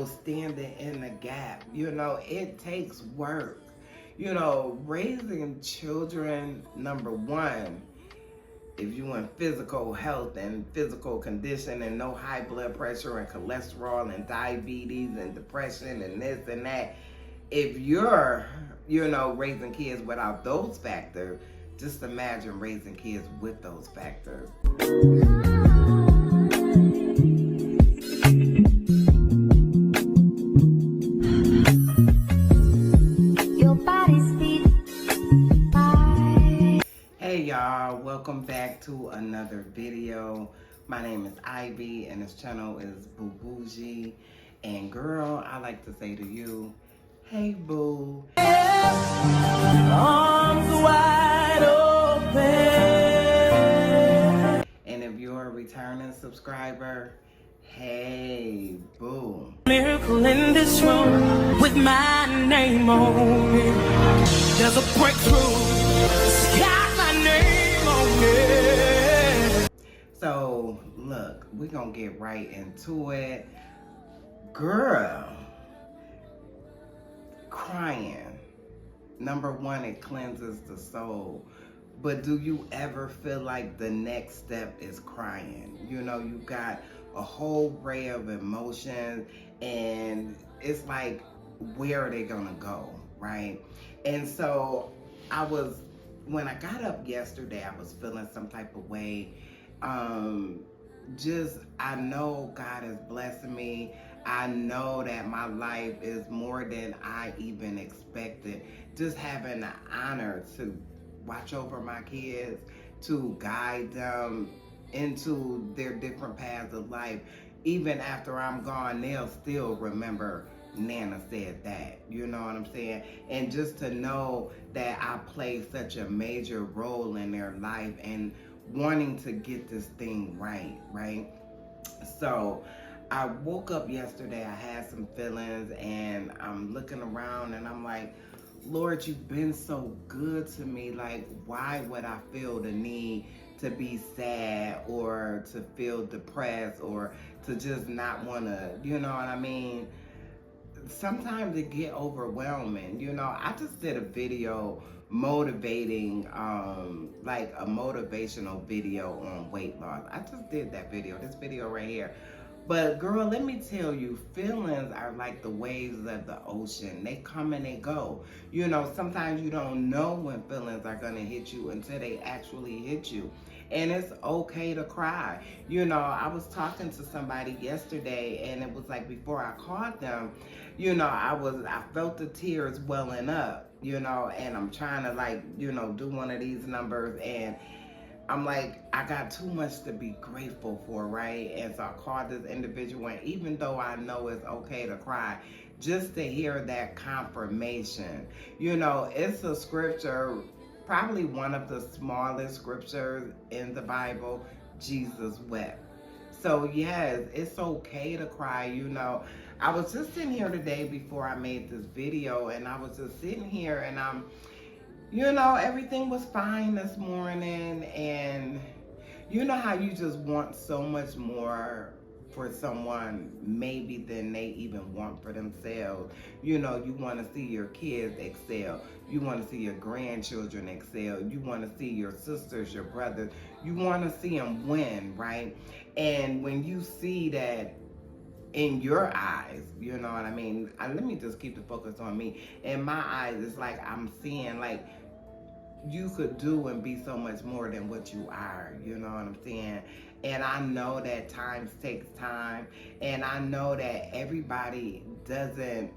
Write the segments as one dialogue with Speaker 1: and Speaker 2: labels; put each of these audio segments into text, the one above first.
Speaker 1: standing in the gap. It takes work. Raising children, number one, if you want physical health and physical condition and no high blood pressure and cholesterol and diabetes and depression and this and that, if you're, raising kids without those factors, just imagine raising kids with those factors. Hey y'all, welcome back to another video. My name is Ivy and this channel is Boo Bougie. And girl, I like to say to you, hey boo. Arms wide open. And if you're a returning subscriber, hey boo.
Speaker 2: Miracle in this room with my name on it. There's a breakthrough. It's got my name on it.
Speaker 1: So look, we're gonna get right into it. Girl, crying. Number one, it cleanses the soul. But do you ever feel like the next step is crying? You got a whole array of emotions and it's like, where are they gonna go, right? And so when I got up yesterday, I was feeling some type of way. I know God is blessing me. I know that my life is more than I even expected. Just having the honor to watch over my kids, to guide them into their different paths of life. Even after I'm gone, they'll still remember Nana said that, you know what I'm saying? And just to know that I play such a major role in their life and wanting to get this thing right? So I woke up yesterday, I had some feelings and I'm looking around and I'm like, Lord, you've been so good to me. Like, why would I feel the need to be sad or to feel depressed or to just not want to, you know what I mean? Sometimes it get overwhelming. I just did a video motivating, like a motivational video on weight loss. I just did that video, this video right here. But girl, let me tell you, feelings are like the waves of the ocean. They come and they go. Sometimes you don't know when feelings are gonna hit you until they actually hit you. And it's okay to cry. I was talking to somebody yesterday and it was like before I called them, I felt the tears welling up, and I'm trying to do one of these numbers and I'm like, I got too much to be grateful for, right? And so I called this individual, and even though I know it's okay to cry, just to hear that confirmation. It's a scripture, probably one of the smallest scriptures in the Bible. Jesus wept. So yes, it's okay to cry. I was just sitting here today before I made this video, and I was just sitting here and everything was fine this morning, and how you just want so much more for someone maybe than they even want for themselves. You want to see your kids excel. You want to see your grandchildren excel. You want to see your sisters, your brothers. You want to see them win, right? And when you see that in your eyes, you know what I mean? Let me just keep the focus on me. In my eyes, it's like I'm seeing like you could do and be so much more than what you are, you know what I'm saying? And I know that times takes time, and I know that everybody doesn't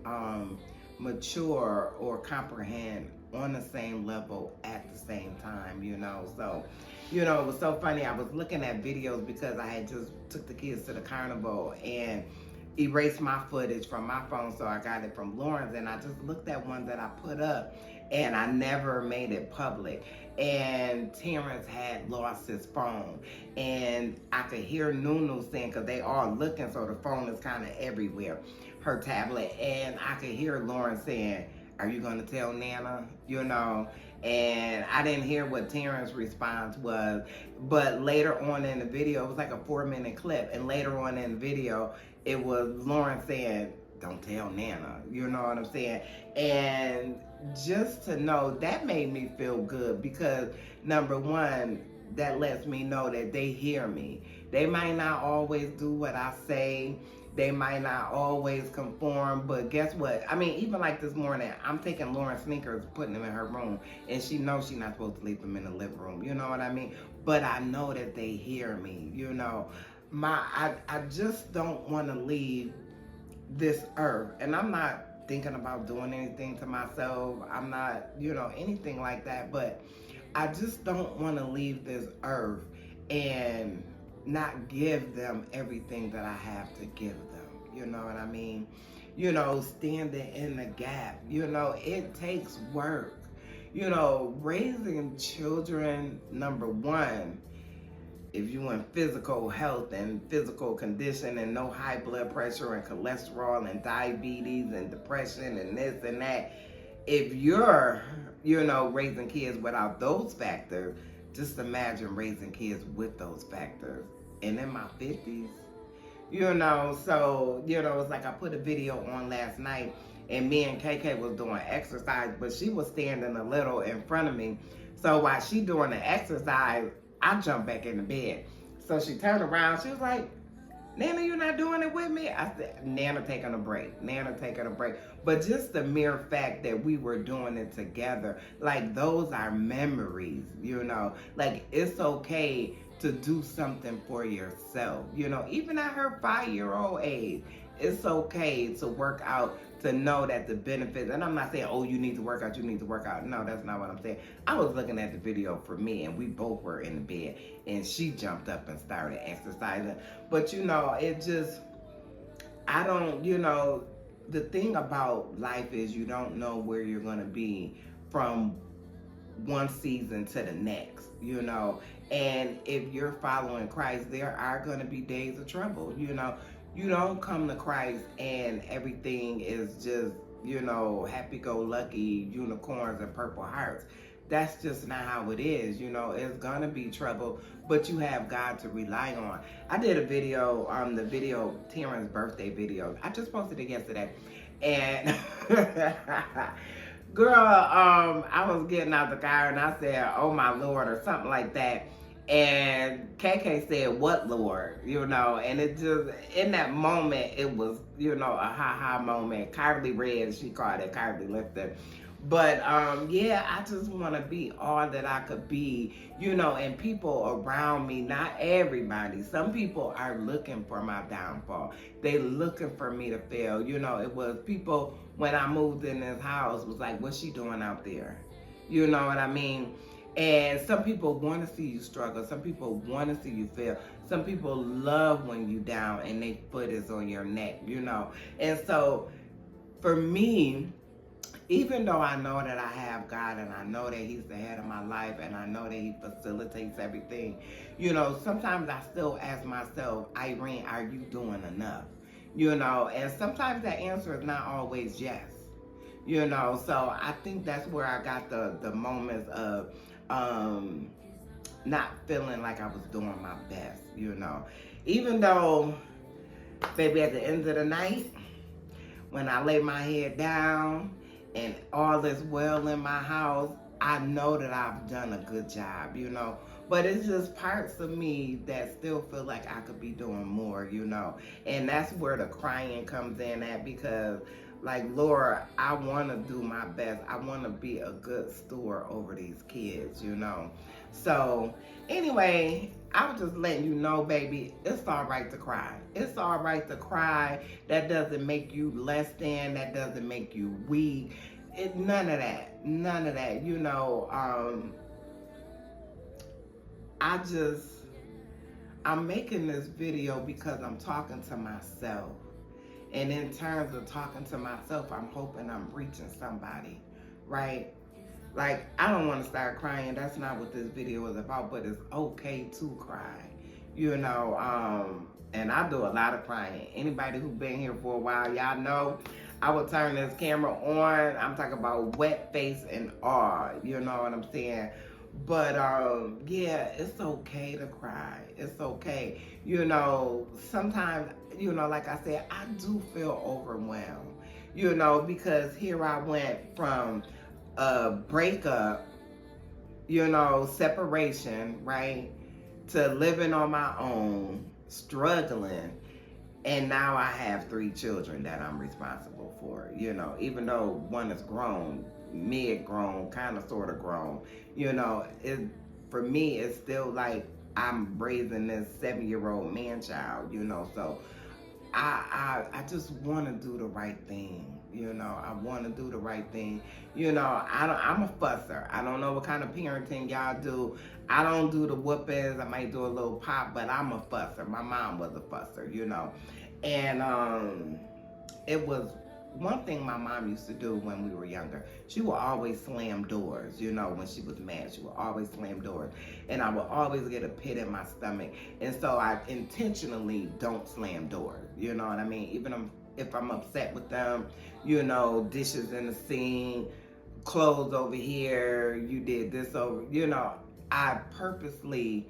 Speaker 1: mature or comprehend on the same level at the same time, So, it was so funny. I was looking at videos because I had just took the kids to the carnival and erased my footage from my phone, so I got it from Lawrence, and I just looked at one that I put up and I never made it public. And Terrence had lost his phone, and I could hear Nunu saying, because they all looking, so the phone is kind of everywhere, her tablet, and I could hear Lauren saying, are you gonna tell Nana? And I didn't hear what Terrence's response was, but later on in the video, it was like a 4-minute clip, and later on in the video, it was Lauren saying, don't tell Nana, you know what I'm saying? And just to know, that made me feel good because number one, that lets me know that they hear me. They might not always do what I say. They might not always conform, but guess what? I mean, even like this morning, I'm taking Lauren's sneakers, putting them in her room, and she knows she's not supposed to leave them in the living room. You know what I mean? But I know that they hear me. You know, I just don't want to leave this earth, and I'm not thinking about doing anything to myself. I'm not, anything like that. But I just don't want to leave this earth and not give them everything that I have to give them. You know what I mean? Standing in the gap. It takes work. Raising children, number one, if you want physical health and physical condition and no high blood pressure and cholesterol and diabetes and depression and this and that, if you're, raising kids without those factors, just imagine raising kids with those factors. And in my 50s, so, it's like I put a video on last night and me and KK was doing exercise, but she was standing a little in front of me. So while she doing the exercise, I jumped back in the bed. So she turned around, she was like, Nana, you not doing it with me? I said, Nana taking a break. Nana taking a break. But just the mere fact that we were doing it together, like those are memories, Like it's okay to do something for yourself, Even at her 5-year-old age, it's okay to work out, to know that the benefits, and I'm not saying, oh, you need to work out, you need to work out. No, that's not what I'm saying. I was looking at the video for me, and we both were in the bed, and she jumped up and started exercising. But, it just, I don't, the thing about life is you don't know where you're going to be from one season to the next, and if you're following Christ, there are going to be days of trouble, You don't come to Christ and everything is just, happy-go-lucky, unicorns and purple hearts. That's just not how it is, It's gonna be trouble, but you have God to rely on. I did a video, the video, Terrence's birthday video. I just posted it yesterday. And girl, I was getting out the car and I said, oh my Lord, or something like that. And KK said, what Lord? And it just, in that moment, it was, a ha-ha moment. Kylie Red, she called it, Kylie Lifter. But, yeah, I just want to be all that I could be, and people around me, not everybody. Some people are looking for my downfall. They looking for me to fail. It was people, when I moved in this house, was like, what's she doing out there? You know what I mean? And some people want to see you struggle. Some people want to see you fail. Some people love when you down and their foot is on your neck, And so for me, even though I know that I have God and I know that He's the head of my life and I know that He facilitates everything, sometimes I still ask myself, Irene, are you doing enough? And sometimes that answer is not always yes. So I think that's where I got the moments of not feeling like I was doing my best, Even though, baby, at the end of the night, when I lay my head down and all is well in my house, I know that I've done a good job, But it's just parts of me that still feel like I could be doing more, And that's where the crying comes in at, because like, Lord, I want to do my best. I want to be a good steward over these kids, So, anyway, I was just letting you know, baby, it's all right to cry. It's all right to cry. That doesn't make you less than. That doesn't make you weak. None of that. None of that. I'm making this video because I'm talking to myself. And in terms of talking to myself, I'm hoping I'm reaching somebody, right? Like, I don't want to start crying. That's not what this video is about, but it's okay to cry, and I do a lot of crying. Anybody who's been here for a while, y'all know I will turn this camera on. I'm talking about wet face and all, you know what I'm saying? But, yeah, it's okay to cry. It's okay. Sometimes you know, like I said, I do feel overwhelmed, because here I went from a breakup, separation, right, to living on my own, struggling, and now I have 3 children that I'm responsible for, even though one is grown, mid-grown, kind of sort of grown, it, for me, it's still like I'm raising this 7-year-old man-child, so I just want to do the right thing. I want to do the right thing. I'm a fusser. I don't know what kind of parenting y'all do. I don't do the whoopings. I might do a little pop, but I'm a fusser. My mom was a fusser, And it was one thing my mom used to do when we were younger. She would always slam doors, when she was mad. She would always slam doors. And I would always get a pit in my stomach. And so I intentionally don't slam doors, you know what I mean? Even if I'm upset with them, dishes in the sink, clothes over here, you did this over, I purposely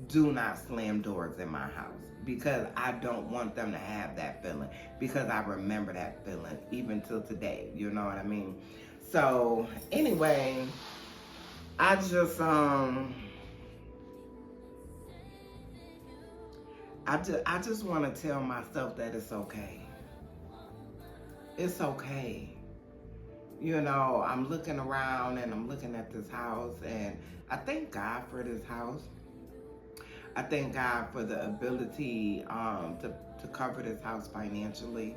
Speaker 1: do not slam doors in my house because I don't want them to have that feeling, because I remember that feeling even till today, you know what I mean? So anyway, I just want to tell myself that it's okay. It's okay. I'm looking around and I'm looking at this house, and I thank God for this house. I thank God for the ability to cover this house financially.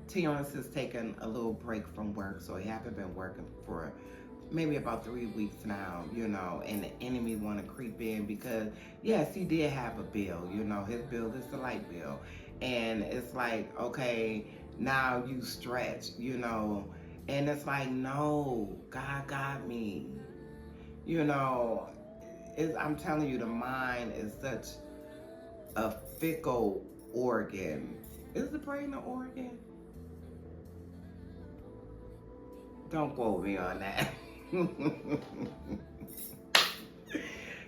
Speaker 1: Terrence has taken a little break from work, so he haven't been working for maybe about 3 weeks now, and the enemy want to creep in because, yes, he did have a bill, his bill is the light bill. And it's like, okay, now you stretch, and it's like, no, God got me. I'm telling you, the mind is such a fickle organ. Is the brain an organ? Don't quote me on that.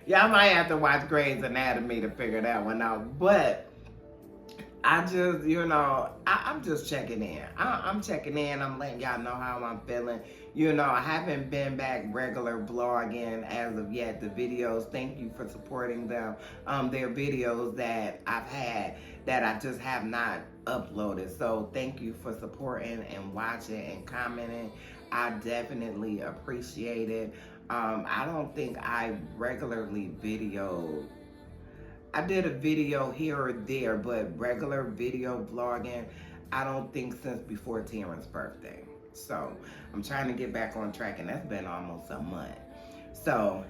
Speaker 1: Y'all might have to watch Grey's Anatomy to figure that one out. But I just, I'm just checking in. I'm checking in. I'm letting y'all know how I'm feeling. I haven't been back regular blogging as of yet. The videos, thank you for supporting them. They're videos that I've had that I just have not uploaded. So thank you for supporting and watching and commenting. I definitely appreciate it. I don't think I regularly videoed. I did a video here or there, but regular video blogging, I don't think since before Terrence's birthday. So I'm trying to get back on track, and that's been almost a month. So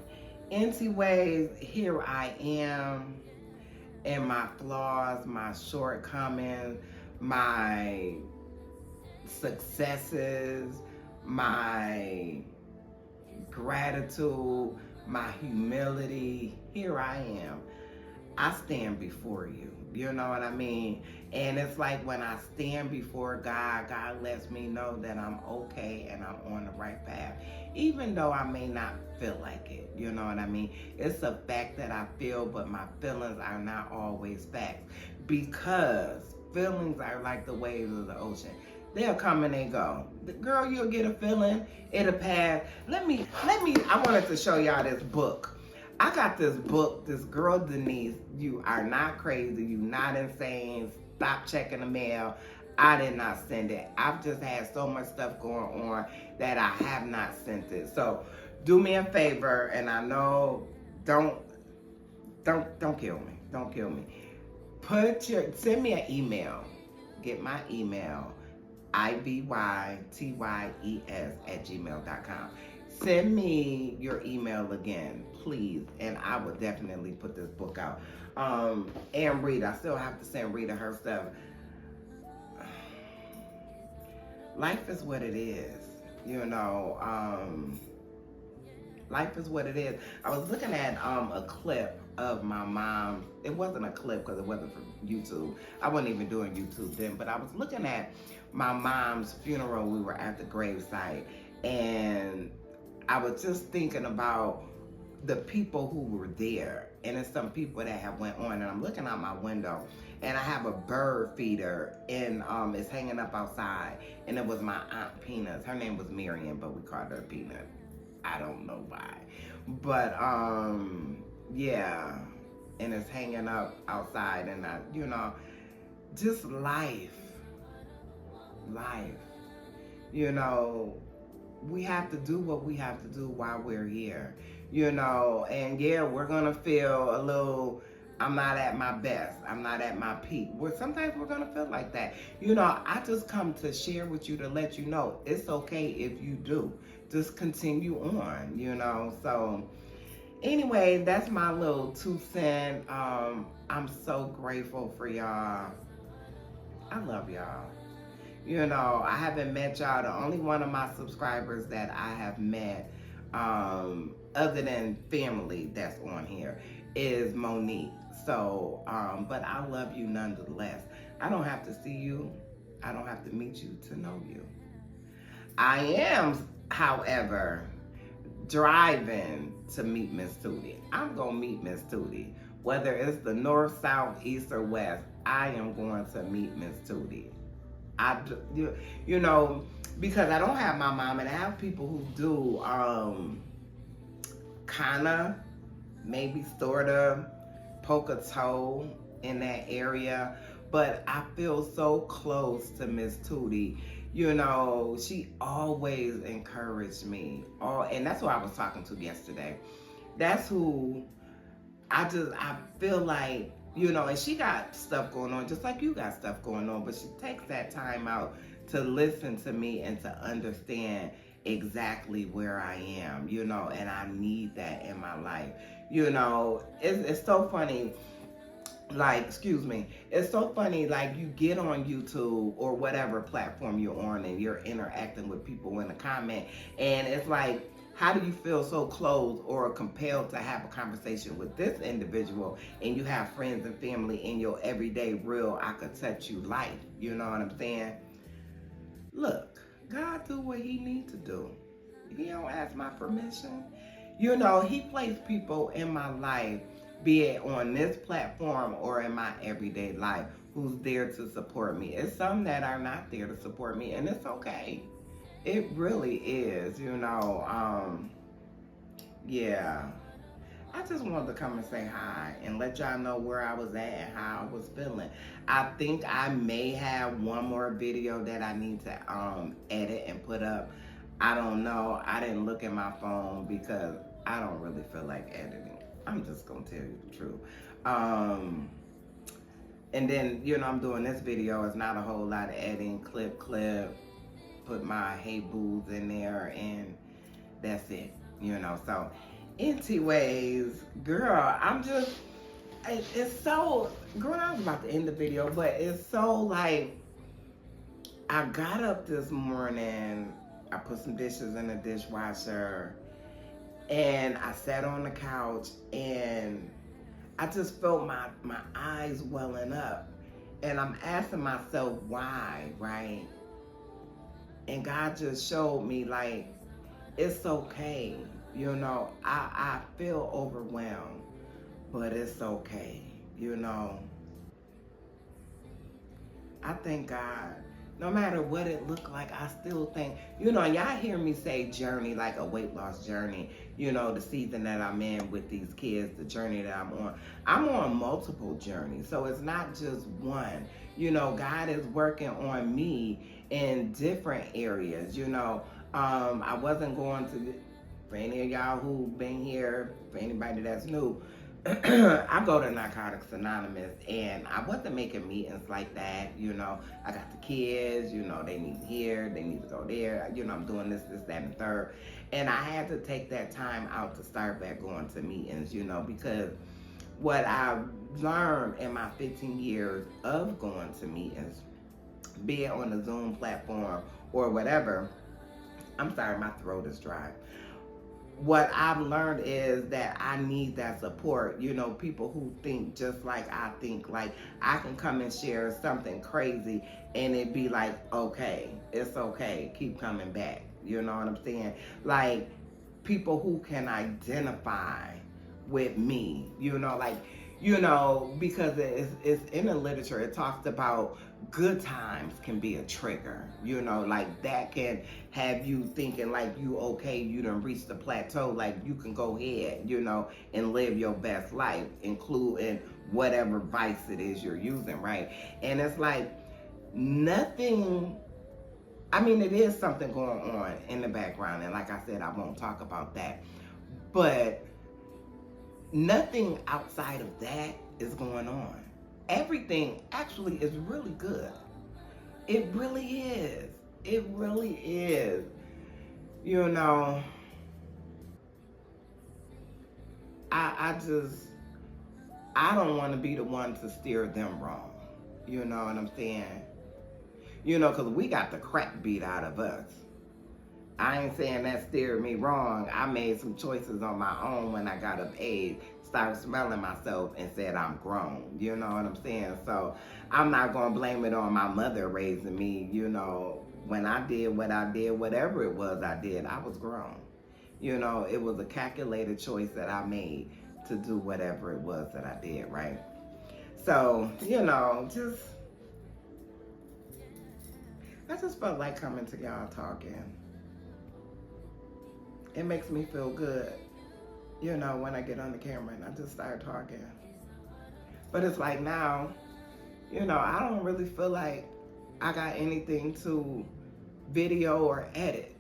Speaker 1: anyways, here I am, and my flaws, my shortcomings, my successes, my gratitude, my humility, here I am. I stand before you, you know what I mean? And it's like when I stand before God, God lets me know that I'm okay and I'm on the right path, even though I may not feel like it, you know what I mean? It's a fact that I feel, but my feelings are not always facts, because feelings are like the waves of the ocean. They'll come and they go. Girl, you'll get a feeling, it'll pass. I wanted to show y'all this book. I got this book, this girl Denise, you are not crazy, you not insane, stop checking the mail. I did not send it. I've just had so much stuff going on that I have not sent it. So do me a favor, and I know, don't kill me, don't kill me. Send me an email, get my email, ivytyes@gmail.com. Send me your email again, please, and I will definitely put this book out. And Rita, I still have to send Rita her stuff. Life is what it is, life is what it is. I was looking at a clip of my mom. It wasn't a clip because it wasn't from YouTube. I wasn't even doing YouTube then, but I was looking at my mom's funeral. We were at the gravesite, and I was just thinking about the people who were there, and it's some people that have went on, and I'm looking out my window, and I have a bird feeder, and it's hanging up outside, and it was my Aunt Peanuts. Her name was Miriam, but we called her Peanut. I don't know why, but yeah, and it's hanging up outside, and I, you know, just life, you know, we have to do what we have to do while we're here, you know, and yeah, we're gonna feel a little, I'm not at my best, I'm not at my peak. Sometimes we're gonna feel like that. You know, I just come to share with you to let you know it's okay if you do. Just continue on, you know. So anyway, that's my little 2 cents. I'm so grateful for y'all. I love y'all. You know, I haven't met y'all. The only one of my subscribers that I have met, other than family that's on here, is Monique. So, but I love you nonetheless. I don't have to see you. I don't have to meet you to know you. I am, however, driving to meet Miss Tootie. I'm going to meet Miss Tootie. Whether it's the north, south, east, or west, I am going to meet Miss Tootie. You know, because I don't have my mom, and I have people who do kind of, maybe sort of, poke a toe in that area. But I feel so close to Miss Tootie. You know, she always encouraged me. And that's who I was talking to yesterday. That's who I feel like, you know, and she got stuff going on just like you got stuff going on, but she takes that time out to listen to me and to understand exactly where I am, you know, and I need that in my life. You know, it's so funny. Like, excuse me, it's so funny, like, you get on YouTube or whatever platform you're on and you're interacting with people in the comment, and it's like, how do you feel so close or compelled to have a conversation with this individual, and you have friends and family in your everyday real, I could touch you life, you know what I'm saying? Look, God do what he needs to do. He don't ask my permission. You know, he placed people in my life, be it on this platform or in my everyday life, who's there to support me. It's some that are not there to support me, and it's okay. It really is, you know. Yeah. I just wanted to come and say hi and let y'all know where I was at and how I was feeling. I think I may have one more video that I need to edit and put up. I don't know. I didn't look at my phone because I don't really feel like editing. I'm just gonna tell you the truth. And then, you know, I'm doing this video. It's not a whole lot of editing, clip, put my hey boos in there, and that's it, you know. So anyways, girl, it's so, girl, I was about to end the video, but it's so like, I got up this morning, I put some dishes in the dishwasher, and I sat on the couch, and I just felt my eyes welling up. And I'm asking myself why, right? And God just showed me, like, it's okay. You know, I feel overwhelmed, but it's okay. You know, I thank God. No matter what it looked like, I still think, you know, y'all hear me say journey, like a weight loss journey, you know, the season that I'm in with these kids, the journey that I'm on. I'm on multiple journeys, so it's not just one. You know, God is working on me in different areas, you know. I wasn't going to, for any of y'all who've been here, for anybody that's new, I go to Narcotics Anonymous, and I wasn't making meetings like that, you know. I got the kids, you know, they need here, they need to go there, you know, I'm doing this, that, and the third. And I had to take that time out to start back going to meetings, you know, because what I've learned in my 15 years of going to meetings, be it on a Zoom platform or whatever, I'm sorry, my throat is dry. What I've learned is that I need that support. You know, people who think just like I think, like I can come and share something crazy and it be like, okay, it's okay, keep coming back. You know what I'm saying? Like, people who can identify with me, because it's in the literature. It talks about good times can be a trigger, like that can have you thinking like you okay, you done reached the plateau, like you can go ahead, and live your best life, including whatever vice it is you're using, right? And it's like nothing. I mean, it is something going on in the background, and like I said, I won't talk about that, but nothing outside of that is going on. Everything actually is really good. It really is. It really is. I don't want to be the one to steer them wrong. You know what I'm saying? Because we got the crap beat out of us. I ain't saying that steered me wrong. I made some choices on my own when I got of age, started smelling myself, and said I'm grown. You know what I'm saying? So I'm not going to blame it on my mother raising me. When I did what I did, whatever it was I did, I was grown. It was a calculated choice that I made to do whatever it was that I did, right? So, I just felt like coming to y'all talking. It makes me feel good, when I get on the camera and I just start talking. But it's like now, I don't really feel like I got anything to video or edit,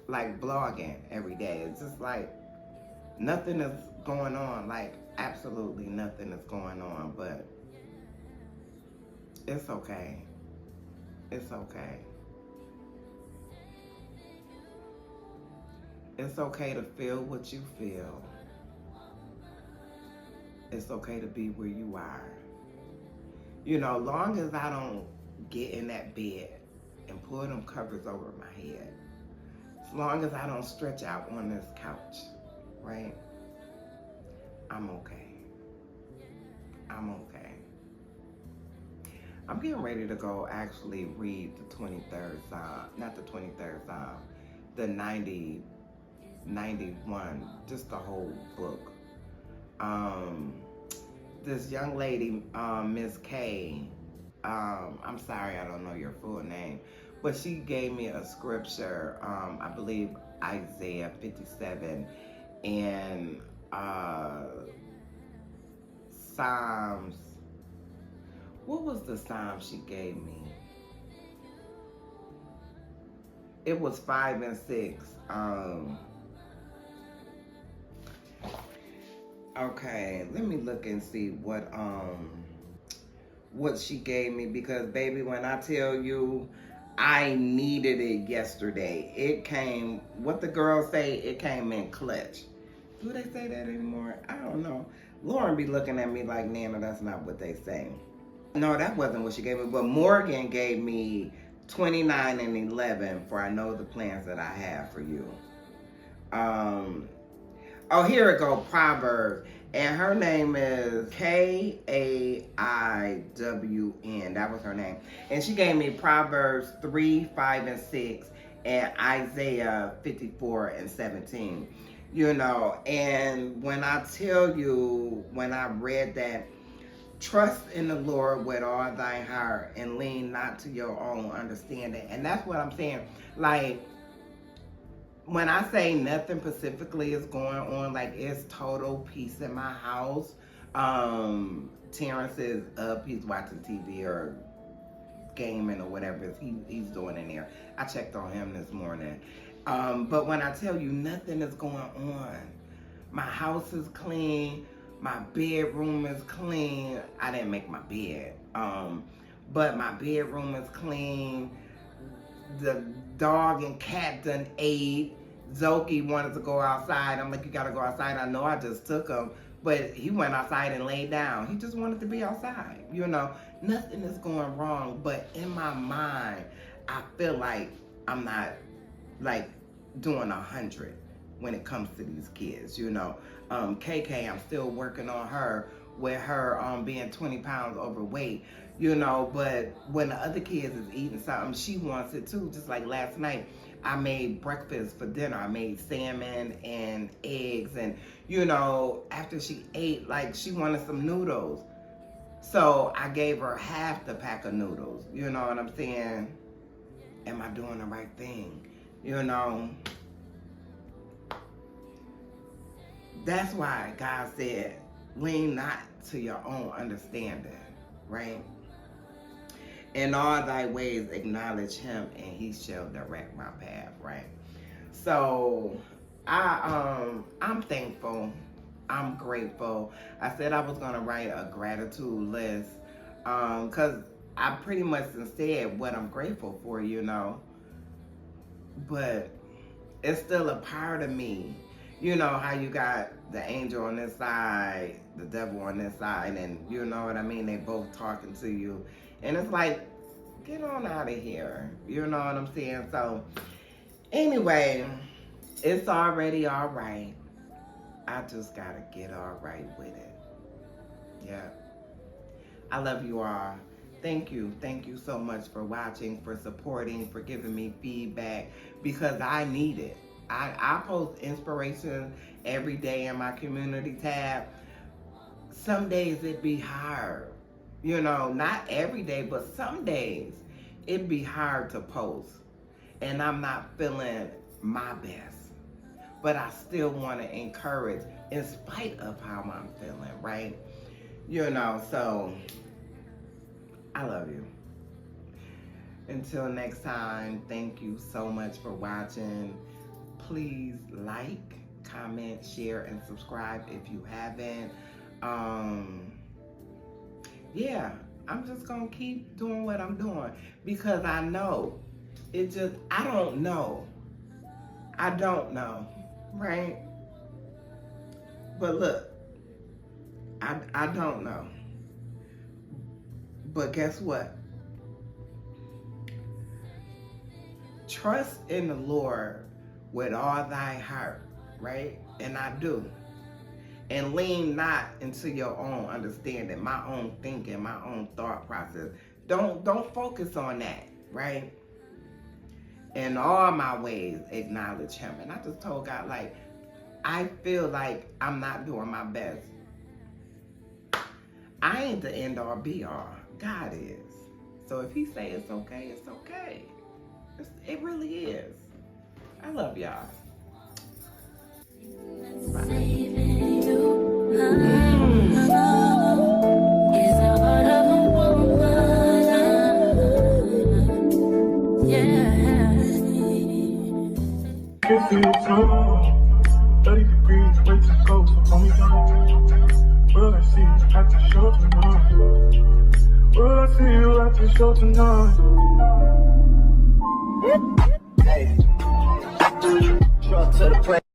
Speaker 1: like blogging every day. It's just like nothing is going on, like absolutely nothing is going on, but it's okay. It's okay. It's okay to feel what you feel. It's okay to be where you are. Long as I don't get in that bed and pull them covers over my head. As long as I don't stretch out on this couch, right? I'm okay. I'm okay. I'm getting ready to go actually read the 23rd Psalm, not the 23rd Psalm, the 91, just the whole book. This young lady, Miss K, I'm sorry I don't know your full name, but she gave me a scripture, I believe Isaiah 57, and Psalms. What was the Psalm she gave me? It was 5 and 6. Okay, let me look and see what she gave me, because baby, when I tell you I needed it yesterday, it came, what the girls say, it came in clutch. Do they say that anymore? I don't know. Lauren be looking at me like, Nana, that's not what they say. No, that wasn't what she gave me, but Morgan gave me 29 and 11 for I know the plans that I have for you. Oh, here it go, Proverbs. And her name is Kaiwn. That was her name. And she gave me Proverbs 3, 5, and 6, and Isaiah 54 and 17. And when I tell you, when I read that, trust in the Lord with all thy heart and lean not to your own understanding. And that's what I'm saying. Like, when I say nothing specifically is going on, like it's total peace in my house. Terrence is up, he's watching TV or gaming or whatever he's doing in there. I checked on him this morning. But when I tell you nothing is going on, my house is clean, my bedroom is clean. I didn't make my bed, but my bedroom is clean. The dog and cat done ate. Zoki wanted to go outside. I'm like, you gotta go outside. I know I just took him, but he went outside and laid down. He just wanted to be outside. Nothing is going wrong, but in my mind, I feel like I'm not like doing 100 when it comes to these kids. KK, I'm still working on her with her being 20 pounds overweight. But when the other kids is eating something, she wants it too. Just like last night, I made breakfast for dinner. I made salmon and eggs. And, you know, after she ate, like, she wanted some noodles. So I gave her half the pack of noodles. You know what I'm saying? Am I doing the right thing? You know? That's why God said, lean not to your own understanding, right? In all thy ways acknowledge him, and he shall direct my path, right? So I'm thankful. I'm grateful. I said I was gonna write a gratitude list, cause I pretty much said what I'm grateful for, you know. But it's still a part of me. You know how you got the angel on this side, the devil on this side, and you know what I mean? They both talking to you. And it's like, get on out of here. You know what I'm saying? So, anyway, it's already all right. I just gotta get all right with it. Yeah. I love you all. Thank you. Thank you so much for watching, for supporting, for giving me feedback, because I need it. I post inspiration every day in my community tab. Some days it be hard. You know, not every day, but some days it be hard to post. And I'm not feeling my best. But I still want to encourage in spite of how I'm feeling, right? You know, so I love you. Until next time, thank you so much for watching. Please like, comment, share, and subscribe if you haven't. Yeah, I'm just gonna keep doing what I'm doing because I know I don't know. I don't know, right? But look, I don't know. But guess what? Trust in the Lord with all thy heart, right? And I do. And lean not into your own understanding, my own thinking, my own thought process. Don't focus on that, right? In all my ways, acknowledge him. And I just told God, like, I feel like I'm not doing my best. I ain't the end all be all. God is. So if he say it's okay, it's okay. It really is. I love y'all.
Speaker 3: If you know 30 degrees, way to go, so call me down. Will I see you at the show tonight? Will I see you at the show tonight? Hey, truck to the plane.